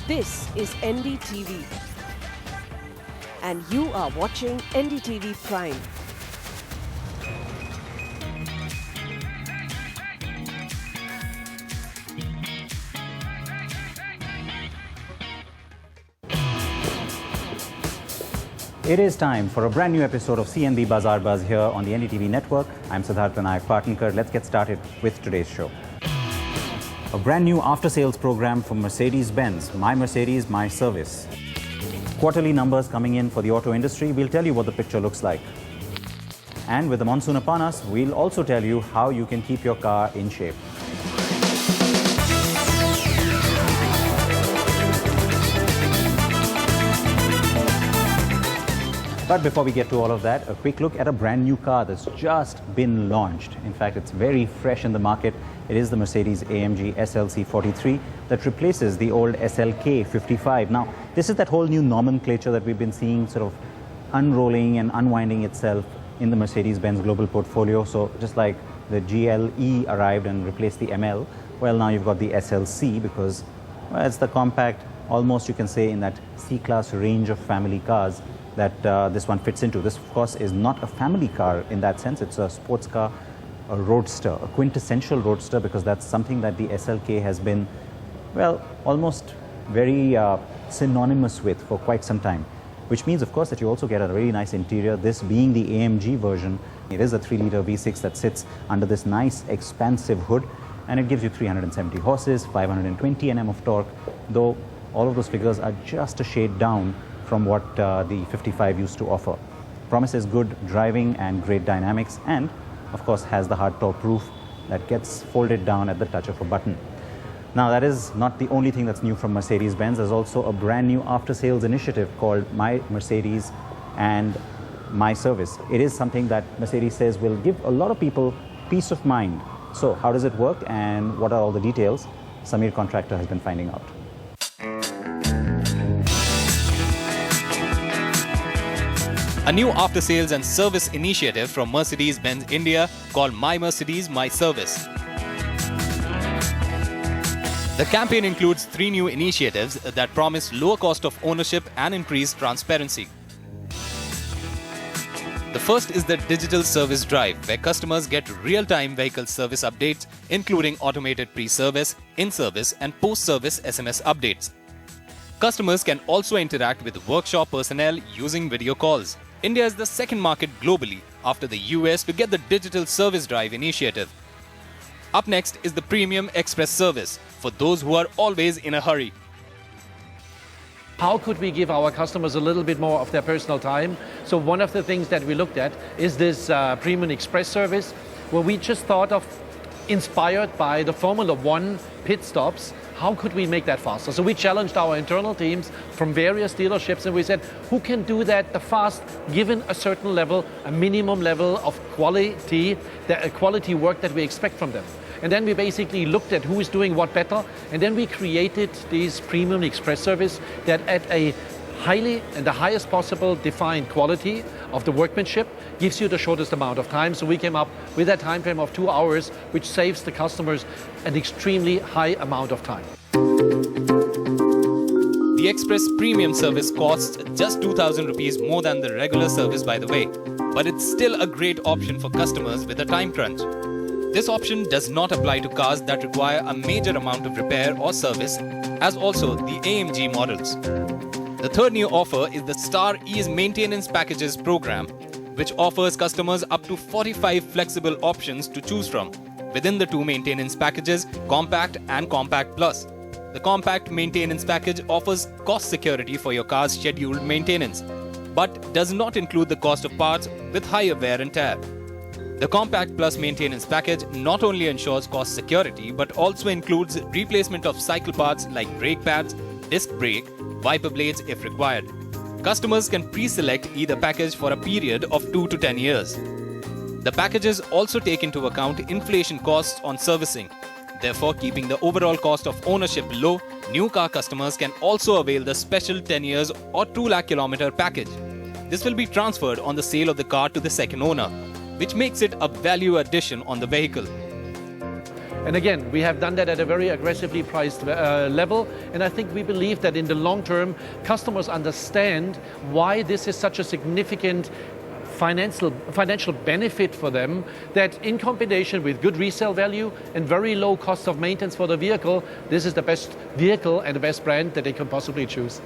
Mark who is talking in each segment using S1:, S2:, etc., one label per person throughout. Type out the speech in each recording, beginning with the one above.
S1: This is NDTV and you are watching NDTV Prime.
S2: It is time for a brand new episode of CNB Bazzar Buzz here on the NDTV network. I'm SIDDHARTH PATANKAR. Let's get started with today's show. A brand new after-sales program from Mercedes-Benz, My Mercedes, My Service. Quarterly numbers coming in for the auto industry. We'll tell you what the picture looks like. And with the monsoon upon us, we'll also tell you how you can keep your car in shape. But before we get to all of that, a quick look at a brand new car that's just been launched. In fact, it's very fresh in the market. It is the Mercedes-AMG SLC43 that replaces the old SLK55. Now, this is that whole new nomenclature that we've been seeing sort of unrolling and unwinding itself in the Mercedes-Benz global portfolio. So just like the GLE arrived and replaced the ML, well, now you've got the SLC because, well, it's the compact, almost you can say in that C-class range of family cars that this one fits into. This, of course, is not a family car in that sense. It's a sports car, a roadster, a quintessential roadster, because that's something that the SLK has been, well, almost very synonymous with for quite some time. Which means, of course, that you also get a really nice interior, this being the AMG version. It is a 3-liter V6 that sits under this nice expansive hood, and it gives you 370 horses, 520 Nm of torque, though all of those figures are just a shade down from what the 55 used to offer. Promises good driving and great dynamics, and of course has the hard top roof that gets folded down at the touch of a button. Now, that is not the only thing that's new from Mercedes-Benz. There's also a brand new after-sales initiative called My Mercedes and My Service. It is something that Mercedes says will give a lot of people peace of mind. So how does it work and what are all the details? Samir Contractor has been finding out.
S3: A new after-sales and service initiative from Mercedes-Benz India called My Mercedes, My Service. The campaign includes 3 new initiatives that promise lower cost of ownership and increased transparency. The first is the Digital Service Drive, where customers get real-time vehicle service updates, including automated pre-service, in-service and post-service SMS updates. Customers can also interact with workshop personnel using video calls. India is the second market globally after the US to get the Digital Service Drive initiative. Up next is the Premium Express Service for those who are always in a hurry.
S4: How could we give our customers a little bit more of their personal time? So one of the things that we looked at is this Premium Express Service, where we just thought of, inspired by the Formula One pit stops, how could we make that faster? So we challenged our internal teams from various dealerships and we said, who can do that fast, given a certain level, a minimum level of quality, the quality work that we expect from them. And then we basically looked at who is doing what better, and then we created this Premium Express Service that at a highly and the highest possible defined quality of the workmanship gives you the shortest amount of time. So we came up with a time frame of 2 hours, which saves the customers an extremely high amount of time.
S3: The Express Premium service costs just 2,000 rupees more than the regular service, by the way, but it's still a great option for customers with a time crunch. This option does not apply to cars that require a major amount of repair or service, as also the AMG models. The third new offer is the Star Ease Maintenance Packages program, which offers customers up to 45 flexible options to choose from within the 2 maintenance packages, Compact and Compact Plus. The Compact Maintenance Package offers cost security for your car's scheduled maintenance, but does not include the cost of parts with higher wear and tear. The Compact Plus Maintenance Package not only ensures cost security, but also includes replacement of cycle parts like brake pads, disc brake, wiper blades if required. Customers can pre-select either package for a period of 2 to 10 years. The packages also take into account inflation costs on servicing. Therefore, keeping the overall cost of ownership low, new car customers can also avail the special 10 years or 2 lakh kilometer package. This will be transferred on the sale of the car to the second owner, which makes it a value addition on the vehicle.
S4: And again, we have done that at a very aggressively priced level. And I think we believe that in the long term, customers understand why this is such a significant financial benefit for them, that in combination with good resale value and very low cost of maintenance for the vehicle, this is the best vehicle and the best brand that they can possibly choose.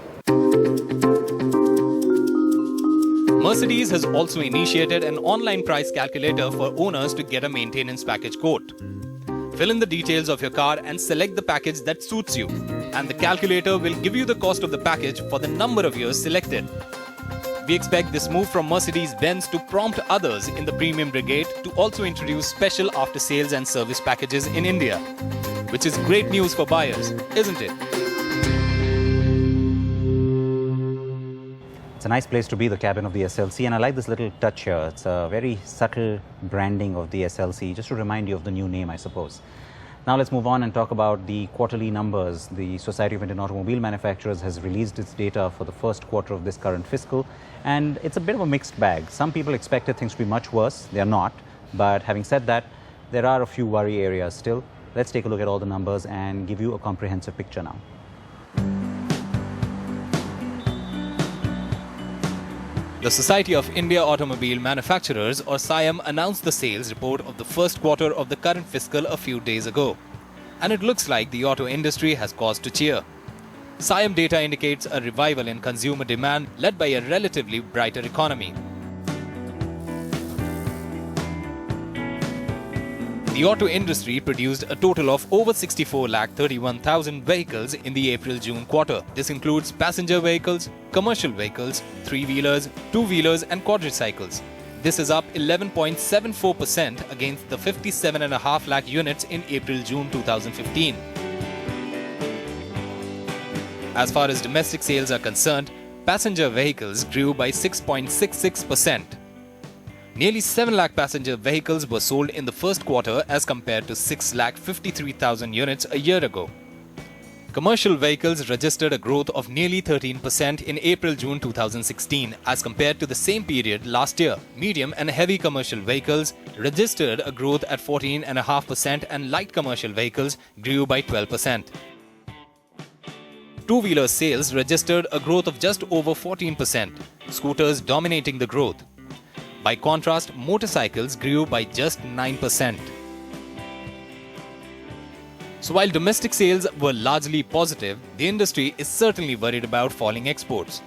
S3: Mercedes has also initiated an online price calculator for owners to get a maintenance package quote. Fill in the details of your car and select the package that suits you, and the calculator will give you the cost of the package for the number of years selected. We expect this move from Mercedes-Benz to prompt others in the premium brigade to also introduce special after-sales and service packages in India, which is great news for buyers, isn't it?
S2: It's a nice place to be, the cabin of the SLC, and I like this little touch here. It's a very subtle branding of the SLC, just to remind you of the new name, I suppose. Now let's move on and talk about the quarterly numbers. The Society of Indian Automobile Manufacturers has released its data for the first quarter of this current fiscal, and it's a bit of a mixed bag. Some people expected things to be much worse. They are not. But having said that, there are a few worry areas still. Let's take a look at all the numbers and give you a comprehensive picture now.
S3: The Society of India Automobile Manufacturers, or SIAM, announced the sales report of the first quarter of the current fiscal a few days ago. And it looks like the auto industry has cause to cheer. SIAM data indicates a revival in consumer demand led by a relatively brighter economy. The auto industry produced a total of over 64,31,000 vehicles in the April-June quarter. This includes passenger vehicles, commercial vehicles, three-wheelers, two-wheelers and quadricycles. This is up 11.74% against the 57.5 lakh units in April-June 2015. As far as domestic sales are concerned, passenger vehicles grew by 6.66%. Nearly 7 lakh passenger vehicles were sold in the first quarter as compared to 6,53,000 units a year ago. Commercial vehicles registered a growth of nearly 13% in April-June 2016 as compared to the same period last year. Medium and heavy commercial vehicles registered a growth at 14.5% and light commercial vehicles grew by 12%. Two-wheeler sales registered a growth of just over 14%, scooters dominating the growth. By contrast, motorcycles grew by just 9%. So while domestic sales were largely positive, the industry is certainly worried about falling exports.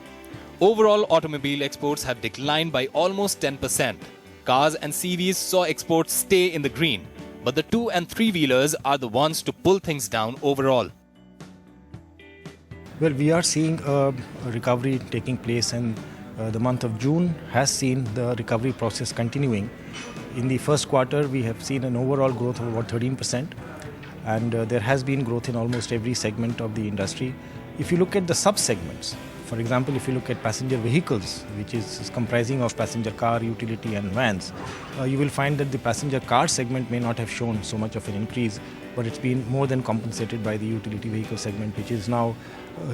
S3: Overall, automobile exports have declined by almost 10%. Cars and CVs saw exports stay in the green, but the two- and three-wheelers are the ones to pull things down overall.
S5: Well, we are seeing a recovery taking place, and the month of June has seen the recovery process continuing. In the first quarter, we have seen an overall growth of about 13%, and there has been growth in almost every segment of the industry. If you look at the sub-segments, for example, if you look at passenger vehicles, which is comprising of passenger car, utility and vans, you will find that the passenger car segment may not have shown so much of an increase, but it's been more than compensated by the utility vehicle segment, which is now,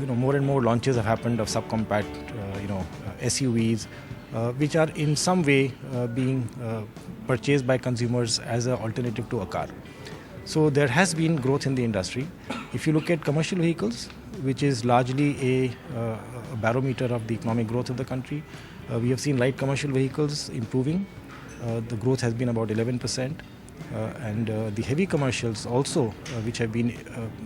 S5: more and more launches have happened of subcompact, SUVs, which are in some way being purchased by consumers as an alternative to a car. So there has been growth in the industry. If you look at commercial vehicles, which is largely a barometer of the economic growth of the country, we have seen light commercial vehicles improving. The growth has been about 11%. And the heavy commercials also, which have been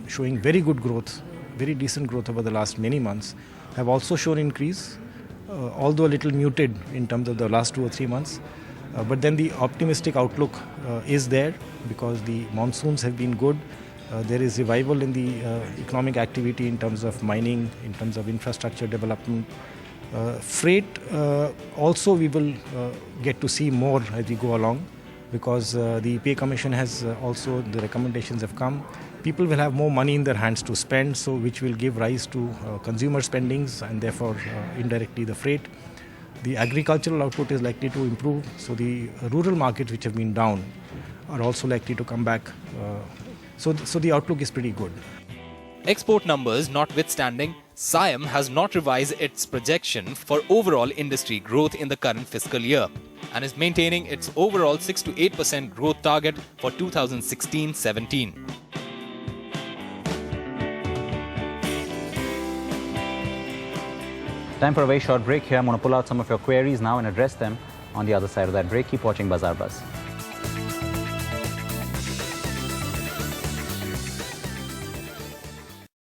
S5: showing very good growth, very decent growth over the last many months, have also shown increase, although a little muted in terms of the last 2 or 3 months. But then the optimistic outlook is there because the monsoons have been good. There is revival in the economic activity in terms of mining, in terms of infrastructure development. Freight also we will get to see more as we go along, because the Pay Commission has also, the recommendations have come. People will have more money in their hands to spend, so which will give rise to consumer spendings and therefore indirectly the freight. The agricultural output is likely to improve, so the rural markets which have been down are also likely to come back. So the outlook is pretty good.
S3: Export numbers notwithstanding, SIAM has not revised its projection for overall industry growth in the current fiscal year. and is maintaining its overall 6 to 8% growth target for 2016-17.
S2: Time for a very short break here. I'm going to pull out some of your queries now and address them on the other side of that break. Keep watching Bazaar Buzz.